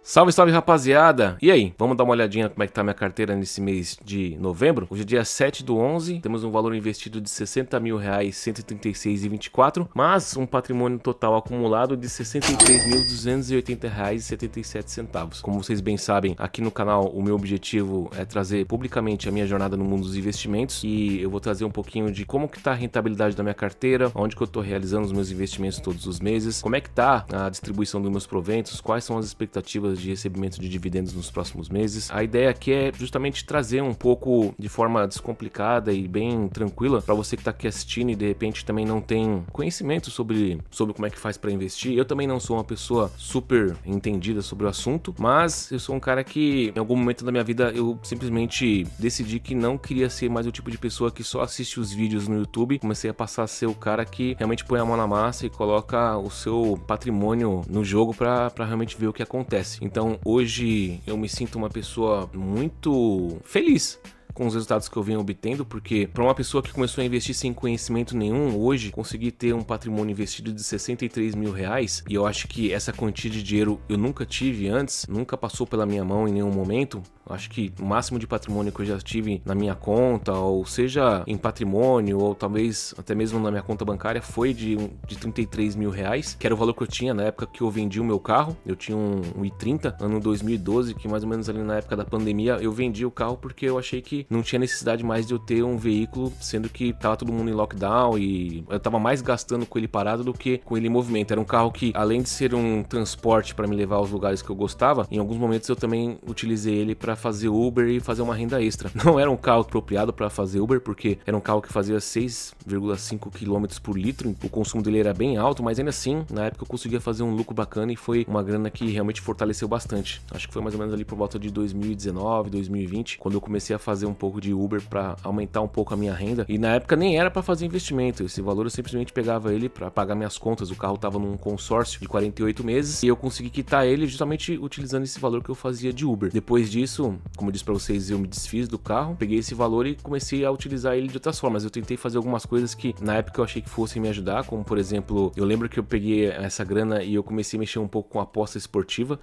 Salve, salve, rapaziada! E aí, vamos dar uma olhadinha como é que tá minha carteira nesse mês de novembro? Hoje é dia 7/11, temos um valor investido de R$60 mil, 136,24, mas um patrimônio total acumulado de R$63.280,77. Como vocês bem sabem, aqui no canal o meu objetivo é trazer publicamente a minha jornada no mundo dos investimentos e eu vou trazer um pouquinho de como que tá a rentabilidade da minha carteira, onde que eu tô realizando os meus investimentos todos os meses, como é que tá a distribuição dos meus proventos, quais são as expectativas de recebimento de dividendos nos próximos meses. A ideia aqui é justamente trazer um pouco de forma descomplicada e bem tranquila para você que está aqui assistindo e de repente também não tem conhecimento sobre como é que faz para investir. Eu também não sou uma pessoa super entendida sobre o assunto, mas eu sou um cara que em algum momento da minha vida eu simplesmente decidi que não queria ser mais o tipo de pessoa que só assiste os vídeos no YouTube. Comecei a passar a ser o cara que realmente põe a mão na massa e coloca o seu patrimônio no jogo para realmente ver o que acontece. Então hoje eu me sinto uma pessoa muito feliz com os resultados que eu venho obtendo, porque para uma pessoa que começou a investir sem conhecimento nenhum, hoje conseguir ter um patrimônio investido de R$63 mil, e eu acho que essa quantia de dinheiro eu nunca tive antes, nunca passou pela minha mão em nenhum momento. Acho que o máximo de patrimônio que eu já tive na minha conta, ou seja em patrimônio, ou talvez até mesmo na minha conta bancária, foi de R$33 mil, que era o valor que eu tinha na época que eu vendi o meu carro. Eu tinha um i30, ano 2012, que mais ou menos ali na época da pandemia eu vendi o carro porque eu achei que não tinha necessidade mais de eu ter um veículo, sendo que tava todo mundo em lockdown e eu tava mais gastando com ele parado do que com ele em movimento. Era um carro que, além de ser um transporte para me levar aos lugares que eu gostava, em alguns momentos eu também utilizei ele para fazer Uber e fazer uma renda extra. Não era um carro apropriado para fazer Uber, porque era um carro que fazia 6,5 km por litro, o consumo dele era bem alto, mas ainda assim, na época eu conseguia fazer um lucro bacana e foi uma grana que realmente fortaleceu bastante. Acho que foi mais ou menos ali por volta de 2019, 2020, quando eu comecei a fazer um pouco de Uber para aumentar um pouco a minha renda, e na época nem era para fazer investimento, esse valor eu simplesmente pegava ele para pagar minhas contas. O carro tava num consórcio de 48 meses e eu consegui quitar ele justamente utilizando esse valor que eu fazia de Uber. Depois disso, como eu disse para vocês, eu me desfiz do carro, peguei esse valor e comecei a utilizar ele de outras formas. Eu tentei fazer algumas coisas que na época eu achei que fossem me ajudar, como por exemplo, eu lembro que eu peguei essa grana e eu comecei a mexer um pouco com aposta esportiva.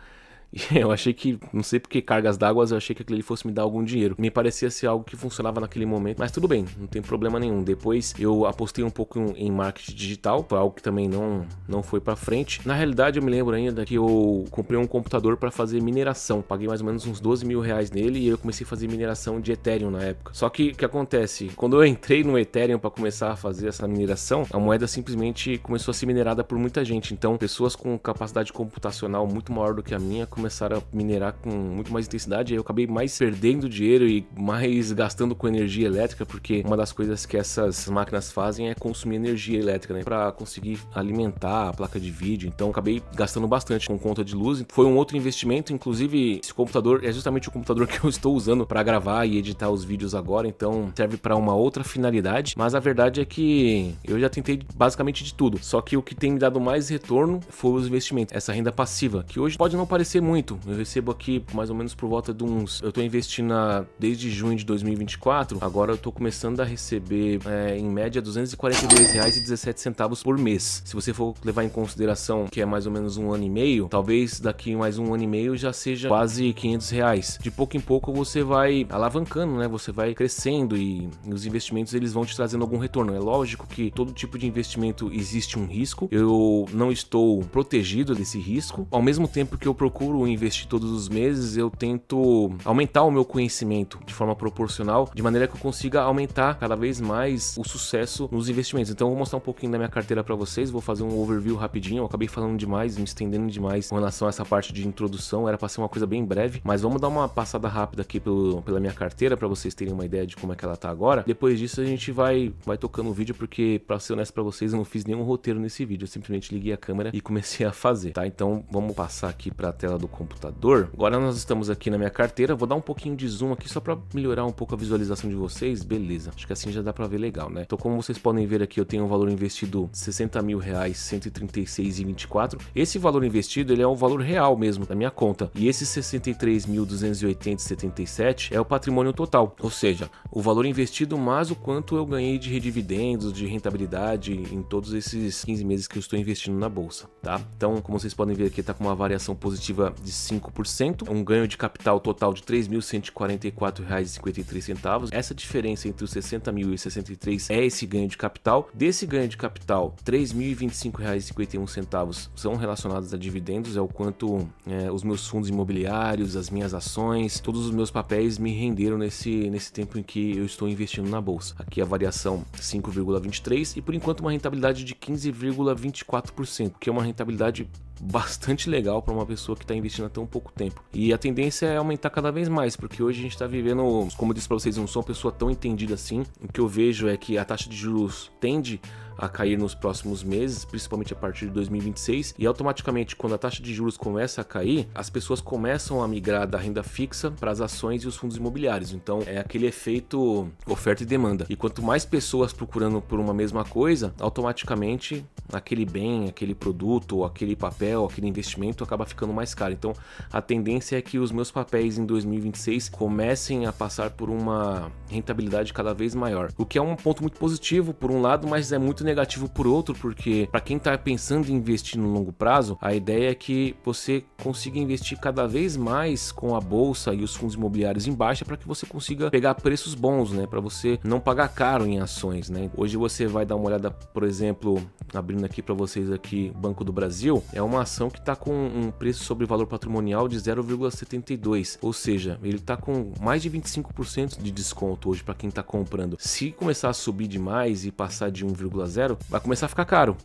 E eu achei que, não sei porque cargas d'água, eu achei que aquilo ali fosse me dar algum dinheiro. Me parecia ser algo que funcionava naquele momento, mas tudo bem, não tem problema nenhum. Depois eu apostei um pouco em marketing digital, foi algo que também não foi pra frente. Na realidade, eu me lembro ainda que eu comprei um computador para fazer mineração. Paguei mais ou menos uns R$12 mil nele e eu comecei a fazer mineração de Ethereum na época. Só que o que acontece? Quando eu entrei no Ethereum para começar a fazer essa mineração, a moeda simplesmente começou a ser minerada por muita gente. Então, pessoas com capacidade computacional muito maior do que a minha começaram a minerar com muito mais intensidade, aí eu acabei mais perdendo dinheiro e mais gastando com energia elétrica, porque uma das coisas que essas máquinas fazem é consumir energia elétrica, né, para conseguir alimentar a placa de vídeo. Então eu acabei gastando bastante com conta de luz. Foi um outro investimento, inclusive esse computador é justamente o computador que eu estou usando para gravar e editar os vídeos agora, então serve para uma outra finalidade, mas a verdade é que eu já tentei basicamente de tudo, só que o que tem me dado mais retorno foi os investimentos, essa renda passiva, que hoje pode não parecer muito. Eu recebo aqui mais ou menos por volta de uns... Eu tô investindo desde junho de 2024, agora eu tô começando a receber em média R$242,17 por mês. Se você for levar em consideração que é mais ou menos um ano e meio, talvez daqui mais um ano e meio já seja quase R$500. De pouco em pouco você vai alavancando, né? Você vai crescendo e os investimentos eles vão te trazendo algum retorno. É lógico que todo tipo de investimento existe um risco. Eu não estou protegido desse risco. Ao mesmo tempo que eu procuro investir todos os meses, eu tento aumentar o meu conhecimento de forma proporcional, de maneira que eu consiga aumentar cada vez mais o sucesso nos investimentos. Então eu vou mostrar um pouquinho da minha carteira para vocês, vou fazer um overview rapidinho. Eu acabei falando demais, me estendendo demais com relação a essa parte de introdução, era para ser uma coisa bem breve, mas vamos dar uma passada rápida aqui pela minha carteira para vocês terem uma ideia de como é que ela tá agora. Depois disso a gente vai tocando o vídeo, porque para ser honesto para vocês, eu não fiz nenhum roteiro nesse vídeo, eu simplesmente liguei a câmera e comecei a fazer, tá? Então vamos passar aqui para a tela do computador. Agora nós estamos aqui na minha carteira, vou dar um pouquinho de zoom aqui só para melhorar um pouco a visualização de vocês, beleza, acho que assim já dá para ver legal, né? Então como vocês podem ver aqui, eu tenho um valor investido R$60 mil, 136,24. Esse valor investido, ele é o valor real mesmo da minha conta, e esse 63.280,77 é o patrimônio total, ou seja, o valor investido mais o quanto eu ganhei de dividendos, de rentabilidade em todos esses 15 meses que eu estou investindo na bolsa, tá? Então, como vocês podem ver aqui, tá com uma variação positiva de 5%, um ganho de capital total de R$ 3.144,53. Essa diferença entre os 60 mil e 63 é esse ganho de capital. Desse ganho de capital, R$ 3.025,51 são relacionados a dividendos, é o quanto os meus fundos imobiliários, as minhas ações, todos os meus papéis me renderam nesse tempo em que eu estou investindo na bolsa. Aqui a variação 5,23 e por enquanto uma rentabilidade de 15,24%, que é uma rentabilidade bastante legal para uma pessoa que está investindo há tão pouco tempo. E a tendência é aumentar cada vez mais, porque hoje a gente está vivendo, como eu disse para vocês, eu não sou uma pessoa tão entendida assim. O que eu vejo é que a taxa de juros tende a cair nos próximos meses, principalmente a partir de 2026, e automaticamente quando a taxa de juros começa a cair, as pessoas começam a migrar da renda fixa para as ações e os fundos imobiliários. Então é aquele efeito oferta e demanda. E quanto mais pessoas procurando por uma mesma coisa, automaticamente aquele bem, aquele produto, aquele papel, aquele investimento acaba ficando mais caro. Então a tendência é que os meus papéis em 2026 comecem a passar por uma rentabilidade cada vez maior, o que é um ponto muito positivo por um lado, mas é muito negativo por outro, porque para quem está pensando em investir no longo prazo, a ideia é que você consiga investir cada vez mais com a bolsa e os fundos imobiliários em baixa para que você consiga pegar preços bons, né, para você não pagar caro em ações, né? Hoje você vai dar uma olhada, por exemplo, abrindo aqui para vocês aqui, Banco do Brasil, é uma ação que está com um preço sobre valor patrimonial de 0,72, ou seja, ele está com mais de 25% de desconto hoje para quem está comprando. Se começar a subir demais e passar de 1,0, vai começar a ficar caro.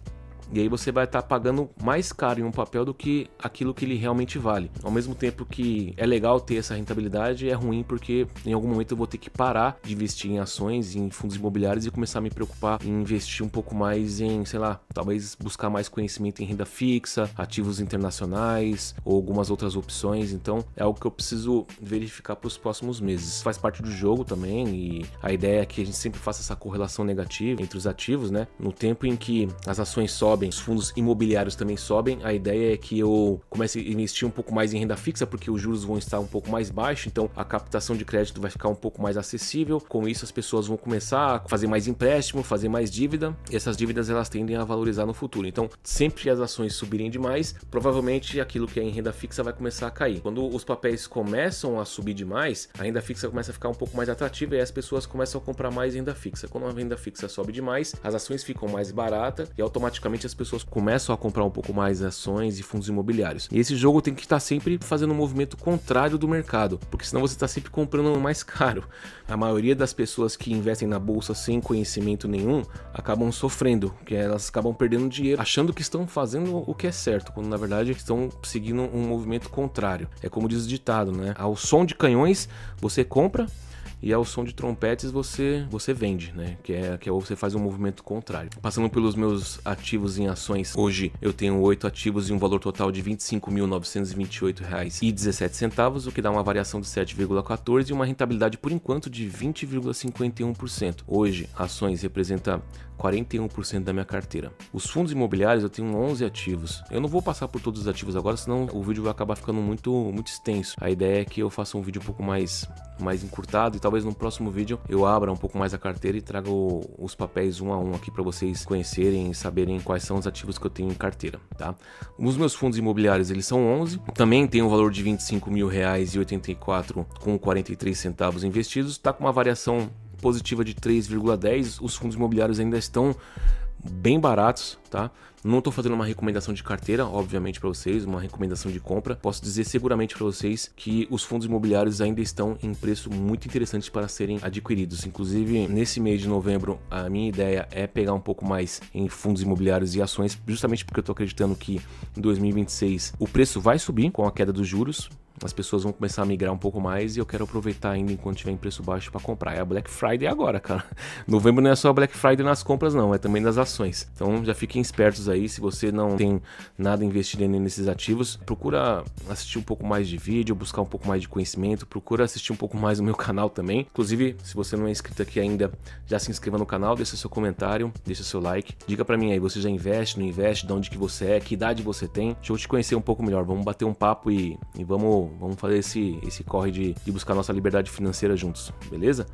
E aí você vai estar pagando mais caro em um papel do que aquilo que ele realmente vale. Ao mesmo tempo que é legal ter essa rentabilidade, é ruim porque em algum momento eu vou ter que parar de investir em ações, em fundos imobiliários e começar a me preocupar em investir um pouco mais em, sei lá, talvez buscar mais conhecimento em renda fixa, ativos internacionais ou algumas outras opções. Então é algo que eu preciso verificar para os próximos meses. Faz parte do jogo também e a ideia é que a gente sempre faça essa correlação negativa entre os ativos, né? No tempo em que as ações sobem, os fundos imobiliários também sobem, a ideia é que eu comece a investir um pouco mais em renda fixa, porque os juros vão estar um pouco mais baixos, então a captação de crédito vai ficar um pouco mais acessível. Com isso as pessoas vão começar a fazer mais empréstimo, fazer mais dívida, e essas dívidas elas tendem a valorizar no futuro. Então sempre que as ações subirem demais, provavelmente aquilo que é em renda fixa vai começar a cair. Quando os papéis começam a subir demais, a renda fixa começa a ficar um pouco mais atrativa e as pessoas começam a comprar mais renda fixa. Quando a renda fixa sobe demais, as ações ficam mais baratas e automaticamente as pessoas começam a comprar um pouco mais ações e fundos imobiliários. E esse jogo tem que estar sempre fazendo um movimento contrário do mercado, porque senão você está sempre comprando mais caro. A maioria das pessoas que investem na bolsa sem conhecimento nenhum acabam sofrendo, que elas acabam perdendo dinheiro achando que estão fazendo o que é certo, quando na verdade estão seguindo um movimento contrário. É como diz o ditado, né? Ao som de canhões você compra e ao som de trompetes você vende, né? Que é você faz um movimento contrário. Passando pelos meus ativos em ações, hoje eu tenho 8 ativos e um valor total de R$ 25.928,17, o que dá uma variação de 7,14 e uma rentabilidade por enquanto de 20,51%. Hoje, ações representa 41% da minha carteira. Os fundos imobiliários eu tenho 11 ativos. Eu não vou passar por todos os ativos agora, senão o vídeo vai acabar ficando muito extenso. A ideia é que eu faça um vídeo um pouco mais encurtado e talvez no próximo vídeo eu abra um pouco mais a carteira e traga os papéis um a um aqui para vocês conhecerem e saberem quais são os ativos que eu tenho em carteira, tá? Os meus fundos imobiliários, eles são 11. Também tem um valor de R$ 25.000,84 com 43 centavos investidos. Tá com uma variação positiva de 3,10. Os fundos imobiliários ainda estão bem baratos, tá? Não estou fazendo uma recomendação de carteira, obviamente, para vocês, uma recomendação de compra. Posso dizer seguramente para vocês que os fundos imobiliários ainda estão em preço muito interessante para serem adquiridos. Inclusive, nesse mês de novembro, a minha ideia é pegar um pouco mais em fundos imobiliários e ações, justamente porque eu estou acreditando que em 2026 o preço vai subir com a queda dos juros. As pessoas vão começar a migrar um pouco mais e eu quero aproveitar ainda enquanto tiver em preço baixo para comprar. É a Black Friday agora, cara. Novembro não é só Black Friday nas compras não, é também nas ações. Então já fiquem espertos aí, se você não tem nada investido nesses ativos, procura assistir um pouco mais de vídeo, buscar um pouco mais de conhecimento, procura assistir um pouco mais no meu canal também. Inclusive, se você não é inscrito aqui ainda, já se inscreva no canal, deixa seu comentário, deixa seu like. Diga para mim aí, você já investe, não investe, de onde que você é, que idade você tem? Deixa eu te conhecer um pouco melhor, vamos bater um papo e vamos fazer esse corre de buscar nossa liberdade financeira juntos, beleza?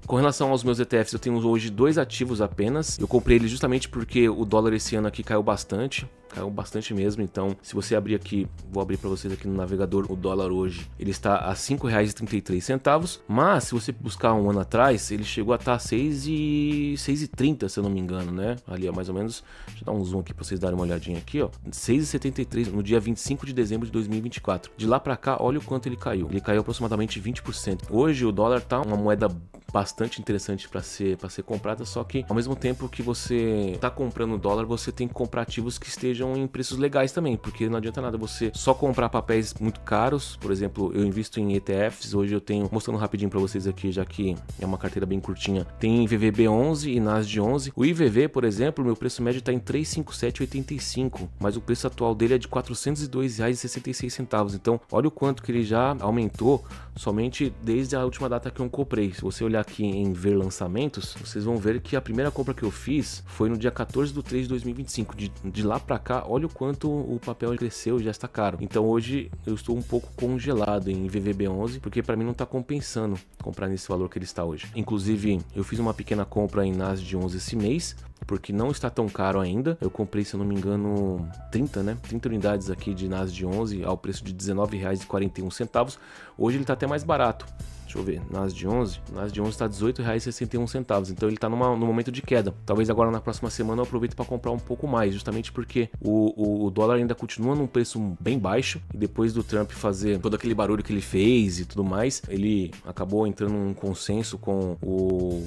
Com relação aos meus ETFs, eu tenho hoje 2 ativos apenas. Eu comprei eles justamente porque o dólar esse ano aqui caiu bastante. caiu bastante mesmo. Então, se você abrir aqui, vou abrir para vocês aqui no navegador, o dólar hoje, ele está a R$ 5,33, mas se você buscar um ano atrás, ele chegou a estar a 6,30, se eu não me engano, né? Ali, ó, mais ou menos, deixa eu dar um zoom aqui para vocês darem uma olhadinha aqui, ó, 6,73 no dia 25 de dezembro de 2024. De lá para cá, olha o quanto ele caiu. Ele caiu aproximadamente 20%. Hoje o dólar tá uma moeda bastante interessante para ser comprada, só que ao mesmo tempo que você tá comprando dólar, você tem que comprar ativos que estejam em preços legais também, porque não adianta nada você só comprar papéis muito caros. Por exemplo, eu invisto em ETFs, hoje eu tenho, mostrando rapidinho para vocês aqui, já que é uma carteira bem curtinha, tem VVB11 e NASD11. O IVV, por exemplo, meu preço médio tá em 357,85, mas o preço atual dele é de R$ 402,66. Então, olha o quanto que ele já aumentou somente desde a última data que eu comprei. Se você olhar aqui em ver lançamentos, vocês vão ver que a primeira compra que eu fiz foi no dia 14/3 de 2025. De lá para cá, olha o quanto o papel cresceu e já está caro. Então hoje eu estou um pouco congelado em VVB11, porque para mim não está compensando comprar nesse valor que ele está hoje. Inclusive, eu fiz uma pequena compra em NASD11 esse mês, porque não está tão caro ainda. Eu comprei, se eu não me engano, 30 unidades aqui de NASD11 ao preço de R$ 19,41. Hoje ele está até mais barato. Deixa eu ver, NASD11 está R$ 18,61, então ele está no momento de queda. Talvez agora na próxima semana eu aproveite para comprar um pouco mais, justamente porque o dólar ainda continua num preço bem baixo, e depois do Trump fazer todo aquele barulho que ele fez e tudo mais, ele acabou entrando num consenso com o...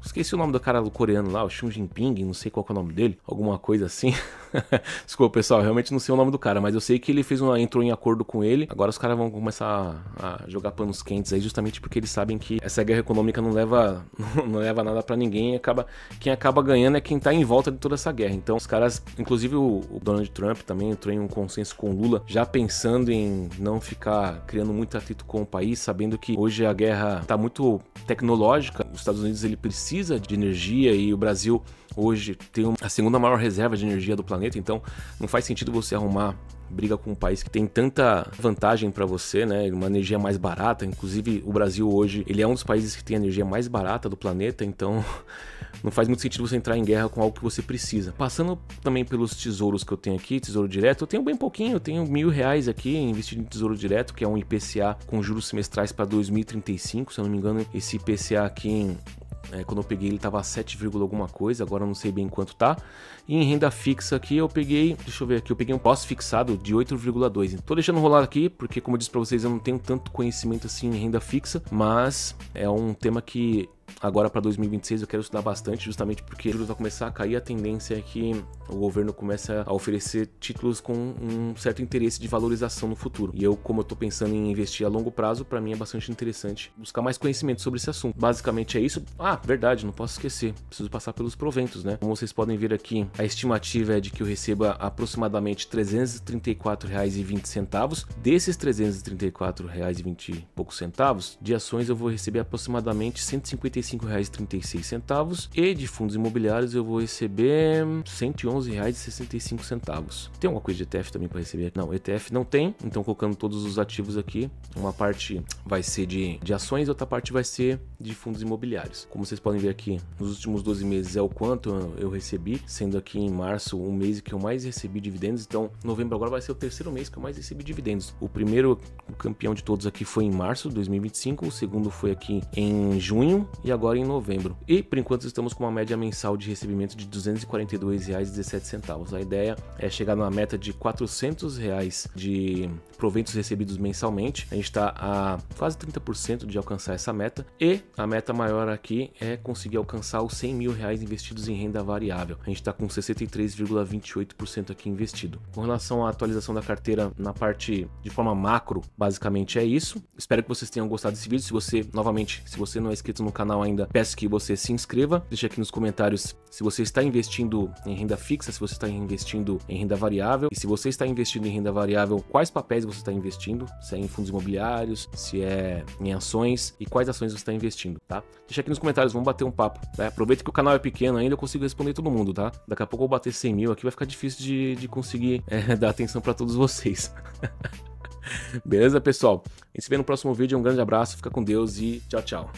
Esqueci o nome do cara do coreano lá, o Xi Jinping, não sei qual que é o nome dele, alguma coisa assim. Desculpa, pessoal, realmente não sei o nome do cara, mas eu sei que ele entrou em acordo com ele. Agora os caras vão começar a jogar panos quentes aí, justamente porque eles sabem que essa guerra econômica não leva nada pra ninguém. Quem acaba ganhando é quem tá em volta de toda essa guerra. Então os caras, inclusive o Donald Trump também entrou em um consenso com o Lula, já pensando em não ficar criando muito atrito com o país, sabendo que hoje a guerra tá muito tecnológica. Os Estados Unidos ele precisa de energia e o Brasil hoje tem a segunda maior reserva de energia do planeta, então não faz sentido você arrumar briga com um país que tem tanta vantagem para você, né? Uma energia mais barata. Inclusive o Brasil hoje, ele é um dos países que tem a energia mais barata do planeta, então não faz muito sentido você entrar em guerra com algo que você precisa. Passando também pelos tesouros que eu tenho aqui, tesouro direto, eu tenho bem pouquinho, eu tenho R$1.000 aqui investido em tesouro direto, que é um IPCA com juros semestrais para 2035, se eu não me engano. Esse IPCA aqui quando eu peguei ele tava a 7, alguma coisa, agora eu não sei bem quanto tá. E em renda fixa aqui eu peguei, deixa eu ver aqui, eu peguei um pós-fixado de 8,2. Tô deixando rolar aqui, porque como eu disse pra vocês, eu não tenho tanto conhecimento assim em renda fixa, mas é um tema que agora para 2026 eu quero estudar bastante, justamente porque o juros vai começar a cair. A tendência é que o governo comece a oferecer títulos com um certo interesse de valorização no futuro. E eu, como eu tô pensando em investir a longo prazo, para mim é bastante interessante buscar mais conhecimento sobre esse assunto. Basicamente é isso. Ah, verdade, não posso esquecer, preciso passar pelos proventos, né? Como vocês podem ver aqui, a estimativa é de que eu receba aproximadamente R$ 334,20. Desses R$ 334,20 e poucos centavos de ações, eu vou receber aproximadamente R$ 155,36, e de fundos imobiliários eu vou receber R$ 111,65. Tem alguma coisa de ETF também para receber? Não, ETF não tem, então colocando todos os ativos aqui, uma parte vai ser de ações, outra parte vai ser de fundos imobiliários. Como vocês podem ver aqui, nos últimos 12 meses é o quanto eu recebi, sendo aqui em março o mês que eu mais recebi dividendos, então novembro agora vai ser o terceiro mês que eu mais recebi dividendos. O primeiro, o campeão de todos aqui foi em março de 2025, o segundo foi aqui em junho e agora em novembro. E por enquanto estamos com uma média mensal de recebimento de R$ 242,17. A ideia é chegar numa meta de R$ 400 de proventos recebidos mensalmente. A gente está a quase 30% de alcançar essa meta, e a meta maior aqui é conseguir alcançar os R$ 100 mil investidos em renda variável. A gente está com 63,28% aqui investido. Com relação à atualização da carteira na parte de forma macro, basicamente é isso. Espero que vocês tenham gostado desse vídeo. Se você não é inscrito no canal ainda, peço que você se inscreva. Deixa aqui nos comentários se você está investindo em renda fixa, se você está investindo em renda variável, e se você está investindo em renda variável, quais papéis você está investindo, se é em fundos imobiliários, se é em ações, e quais ações você está investindo, tá? Deixa aqui nos comentários, vamos bater um papo, tá? Aproveita que o canal é pequeno ainda, eu consigo responder todo mundo, tá? Daqui a pouco eu vou bater 100 mil aqui, vai ficar difícil de conseguir dar atenção para todos vocês. Beleza, pessoal? A gente se vê no próximo vídeo, um grande abraço, fica com Deus e tchau, tchau.